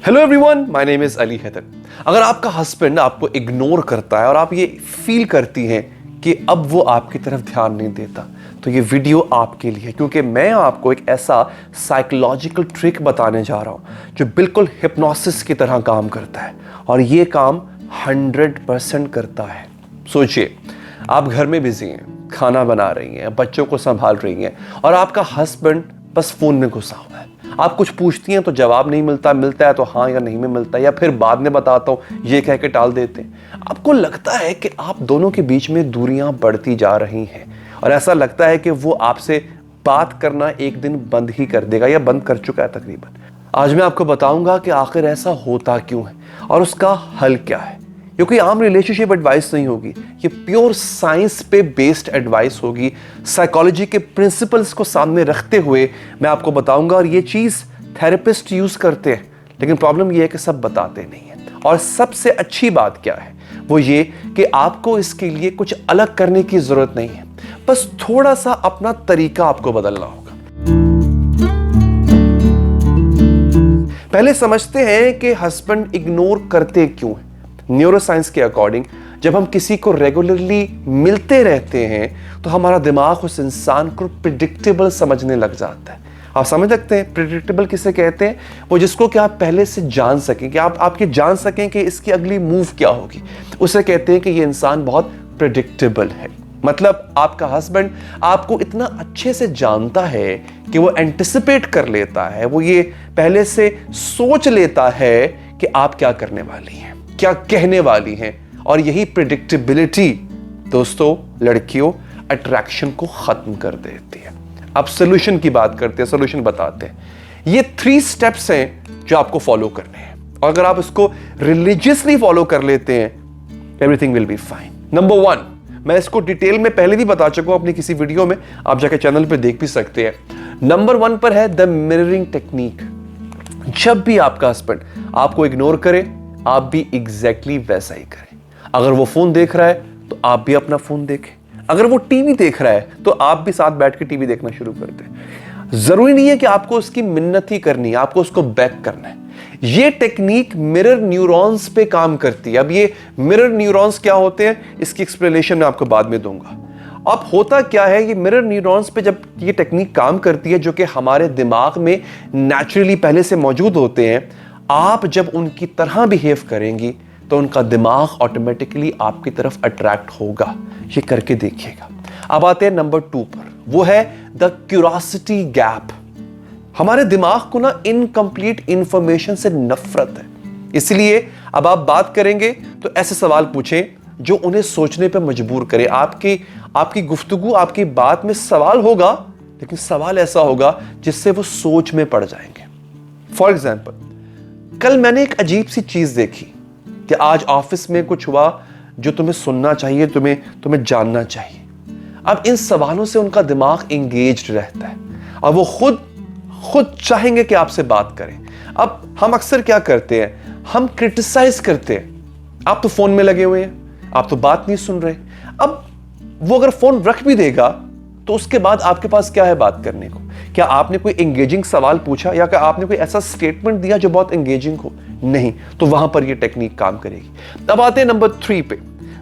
Hello everyone, my name is Ali Haider. अगर आपका husband आपको इग्नोर करता है और आप ये फील करती हैं कि अब वो आपकी तरफ ध्यान नहीं देता, तो ये वीडियो आपके लिए है, क्योंकि मैं आपको एक ऐसा साइकोलॉजिकल ट्रिक बताने जा रहा हूं जो बिल्कुल हिप्नोसिस की तरह काम करता है और ये काम 100% करता है। सोचिए, आप घर में बिजी हैं, खाना बना रही हैं, बच्चों को संभाल रही हैं और आपका हस्बैंड बस फोन में घुसा हुआ है। आप कुछ पूछती हैं तो जवाब नहीं मिलता, मिलता है तो हाँ या नहीं में मिलता है, या फिर बाद में बताता हूं ये कह के टाल देते हैं। आपको लगता है कि आप दोनों के बीच में दूरियां बढ़ती जा रही हैं और ऐसा लगता है कि वो आपसे बात करना एक दिन बंद ही कर देगा या बंद कर चुका है तकरीबन। आज मैं आपको बताऊंगा कि आखिर ऐसा होता क्यों है और उसका हल क्या है। ये कोई आम रिलेशनशिप एडवाइस नहीं होगी, ये प्योर साइंस पे बेस्ड एडवाइस होगी। साइकोलॉजी के प्रिंसिपल्स को सामने रखते हुए मैं आपको बताऊंगा और ये चीज थेरेपिस्ट यूज करते हैं, लेकिन प्रॉब्लम ये है कि सब बताते नहीं है। और सबसे अच्छी बात क्या है वो ये कि आपको इसके लिए कुछ अलग करने की जरूरत नहीं है, बस थोड़ा सा अपना तरीका आपको बदलना होगा। पहले समझते हैं कि हस्बैंड इग्नोर करते क्यों हैं। न्यूरोसाइंस के अकॉर्डिंग जब हम किसी को रेगुलरली मिलते रहते हैं तो हमारा दिमाग उस इंसान को प्रिडिक्टेबल समझने लग जाता है। आप समझ सकते हैं प्रिडिक्टेबल किसे कहते हैं? वो जिसको कि आप पहले से जान सकें, कि आपके जान सकें कि इसकी अगली मूव क्या होगी, उसे कहते हैं कि ये इंसान बहुत प्रिडिक्टेबल है। मतलब आपका हस्बैंड आपको इतना अच्छे से जानता है कि वो एंटिसिपेट कर लेता है, वो ये पहले से सोच लेता है कि आप क्या करने वाली हैं, क्या कहने वाली हैं। और यही प्रेडिक्टेबिलिटी दोस्तों, लड़कियों, अट्रैक्शन को खत्म कर देती है। अब सॉल्यूशन की बात करते हैं, सॉल्यूशन बताते हैं। ये 3 स्टेप्स हैं जो आपको फॉलो करने हैं और अगर आप इसको रिलीजियसली फॉलो कर लेते हैं, everything will be fine. Number 1, मैं इसको डिटेल में पहले भी बता चुका हूं अपनी किसी वीडियो में, आप जाके चैनल पे देख भी सकते हैं। नंबर 1 पर है द मिररिंग टेक्निक। जब भी आपका हस्बैंड आपको इग्नोर करे, आप भी एग्जैक्टली वैसा ही करें। अगर वो फोन देख रहा है तो आप भी अपना फोन देखें। अगर वो टीवी देख रहा है तो आप भी साथ बैठ के टीवी देखना शुरू कर दें। जरूरी नहीं है कि आपको उसकी मिन्नत ही करनी है, आपको उसको बैक करना है। ये टेक्निक मिरर न्यूरॉन्स पे काम करती है। अब ये मिरर न्यूरॉन्स क्या होते हैं इसकी एक्सप्लेनेशन मैं आपको बाद में दूंगा। अब होता क्या है, ये मिरर न्यूरॉन्स पे जब ये टेक्निक काम करती है, जो कि हमारे दिमाग में नेचुरली पहले से मौजूद होते हैं, आप जब उनकी तरह बिहेव करेंगी तो उनका दिमाग ऑटोमेटिकली आपकी तरफ अट्रैक्ट होगा। ये करके देखिएगा। अब आते हैं नंबर 2 पर, वो है द क्यूरियोसिटी गैप। हमारे दिमाग को ना इनकम्प्लीट इंफॉर्मेशन से नफरत है, इसलिए अब आप बात करेंगे तो ऐसे सवाल पूछें जो उन्हें सोचने पर मजबूर करे। आपकी गुफ्तगू, आपकी बात में सवाल होगा, लेकिन सवाल ऐसा होगा जिससे वो सोच में पड़ जाएंगे। फॉर एग्जाम्पल, कल मैंने एक अजीब सी चीज देखी कि आज ऑफिस में कुछ हुआ जो तुम्हें सुनना चाहिए, तुम्हें जानना चाहिए। अब इन सवालों से उनका दिमाग एंगेज्ड रहता है और वो खुद चाहेंगे कि आपसे बात करें। अब हम अक्सर क्या करते हैं, हम क्रिटिसाइज करते हैं, आप तो फोन में लगे हुए हैं, आप तो बात नहीं सुन रहे। अब वो अगर फोन रख भी देगा तो उसके बाद आपके पास क्या है बात करने को? क्या आपने कोई एंगेजिंग सवाल पूछा या क्या आपने कोई ऐसा स्टेटमेंट दिया जो बहुत एंगेजिंग हो? नहीं। तो वहां पर ये टेक्निक काम करेगी। तब आते हैं नंबर 3 पे,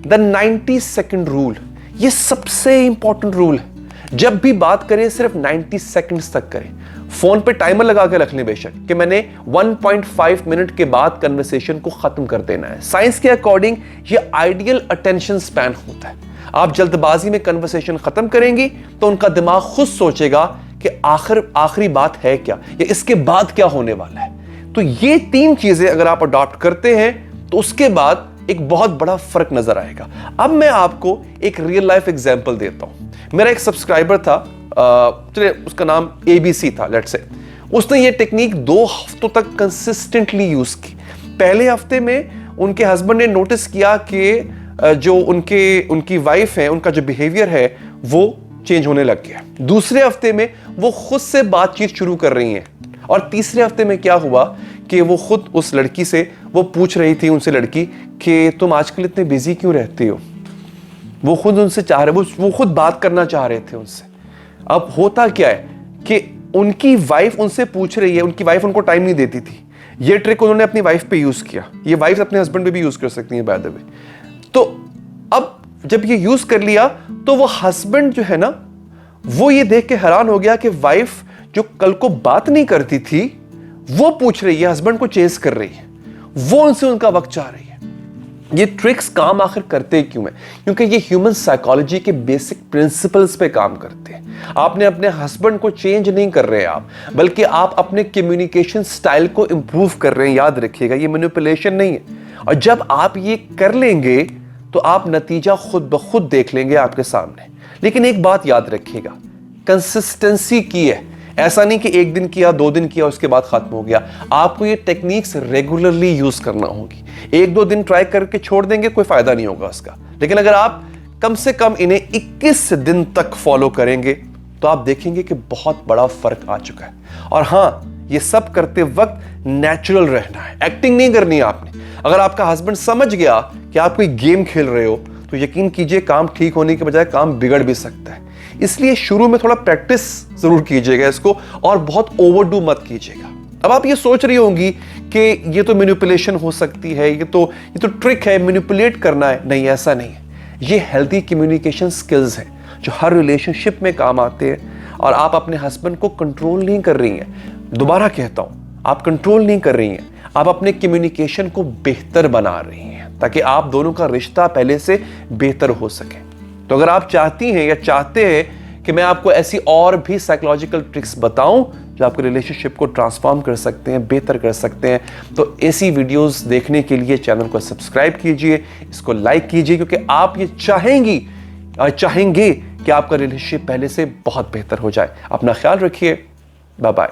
द 90 सेकंड रूल। ये सबसे इंपॉर्टेंट रूल है। जब भी बात करें सिर्फ 90 सेकंड्स तक करें। फोन पे टाइमर लगा के रख लें बेशक कि मैंने 1.5 मिनट के बाद कन्वर्सेशन को खत्म कर देना है। साइंस के अकॉर्डिंग ये आइडियल अटेंशन स्पैन होता है। आप जल्दबाजी में कन्वर्सेशन खत्म करेंगी तो उनका दिमाग खुद सोचेगा कि आखिरी बात है क्या, या इसके बाद क्या होने वाला है। तो ये 3 चीजें अगर आप अडॉप्ट करते हैं तो उसके बाद एक बहुत बड़ा फर्क नजर आएगा। अब मैं आपको एक रियल लाइफ एग्जांपल देता हूं। मेरा एक सब्सक्राइबर था, चलिए उसका नाम ABC था, लेट्स से। उसने ये टेक्निक 2 हफ्तों तक कंसिस्टेंटली यूज की। पहले हफ्ते में उनके हस्बैंड ने नोटिस किया कि जो उनकी वाइफ है, उनका जो बिहेवियर है वो चेंज होने लग गया। दूसरे हफ्ते में वो खुद से बातचीत शुरू कर रही हैं और तीसरे हफ्ते में क्या हुआ कि वो खुद उस लड़की से वो पूछ रही थी, उनसे लड़की, कि तुम आजकल इतने बिजी क्यों रहती हो। वो खुद उनसे चाह रहे, वो खुद बात करना चाह रहे थे उनसे। अब होता क्या है कि उनकी वाइफ उनसे पूछ रही है, उनकी वाइफ उनको टाइम नहीं देती थी, ये ट्रिक उन्होंने अपनी वाइफ पे यूज किया, ये वाइफ अपने हस्बैंड पे भी यूज कर सकती है बाय द वे। तो अब जब ये यूज कर लिया तो वो हस्बैंड जो है ना, वो ये देख के हैरान हो गया कि वाइफ जो कल को बात नहीं करती थी वो पूछ रही है, हस्बैंड को चेस कर रही है, वो उनसे उनका वक्त चाह रही है। ये ट्रिक्स काम आखिर करते क्यों हैं? क्योंकि ये ह्यूमन साइकोलॉजी के बेसिक प्रिंसिपल्स पे काम करते हैं। आपने अपने हस्बैंड को चेंज नहीं कर रहे हैं आप, बल्कि आप अपने कम्युनिकेशन स्टाइल को इंप्रूव कर रहे हैं। याद रखिएगा, ये मैनिपुलेशन नहीं है। और जब आप ये कर लेंगे तो आप नतीजा खुद ब खुद देख लेंगे आपके सामने। लेकिन एक बात याद रखिएगा, कंसिस्टेंसी की है। ऐसा नहीं कि एक दिन किया, 2 दिन किया, उसके बाद खत्म हो गया। आपको ये टेक्निक्स रेगुलरली यूज करना होगी। 1-2 दिन ट्राई करके छोड़ देंगे, कोई फायदा नहीं होगा उसका। लेकिन अगर आप कम से कम इन्हें 21 दिन तक फॉलो करेंगे तो आप देखेंगे कि बहुत बड़ा फर्क आ चुका है। और हां, ये सब करते वक्त नेचुरल रहना है, एक्टिंग नहीं करनी है आपने। अगर आपका हस्बैंड समझ गया कि आप कोई गेम खेल रहे हो तो यकीन कीजिए काम ठीक होने के बजाय काम बिगड़ भी सकता है। इसलिए शुरू में थोड़ा प्रैक्टिस जरूर कीजिएगा इसको, और बहुत ओवरडू मत कीजिएगा। अब आप ये सोच रही होंगी कि ये तो मैनिपुलेशन हो सकती है, ये तो ट्रिक है, मैनिपुलेट करना है। नहीं, ऐसा नहीं है। ये हेल्दी कम्युनिकेशन स्किल्स हैं जो हर रिलेशनशिप में काम आते हैं। और आप अपने हस्बैंड को कंट्रोल नहीं कर रही हैं। दोबारा कहता हूं, आप कंट्रोल नहीं कर रही हैं, आप अपने कम्युनिकेशन को बेहतर बना रही हैं ताकि आप दोनों का रिश्ता पहले से बेहतर हो सके। तो अगर आप चाहती हैं या चाहते हैं कि मैं आपको ऐसी और भी साइकोलॉजिकल ट्रिक्स बताऊं जो आपके रिलेशनशिप को ट्रांसफॉर्म कर सकते हैं, बेहतर कर सकते हैं, तो ऐसी वीडियोस देखने के लिए चैनल को सब्सक्राइब कीजिए, इसको लाइक कीजिए, क्योंकि आप ये चाहेंगे कि आपका रिलेशनशिप पहले से बहुत बेहतर हो जाए। अपना ख्याल रखिए। Bye bye.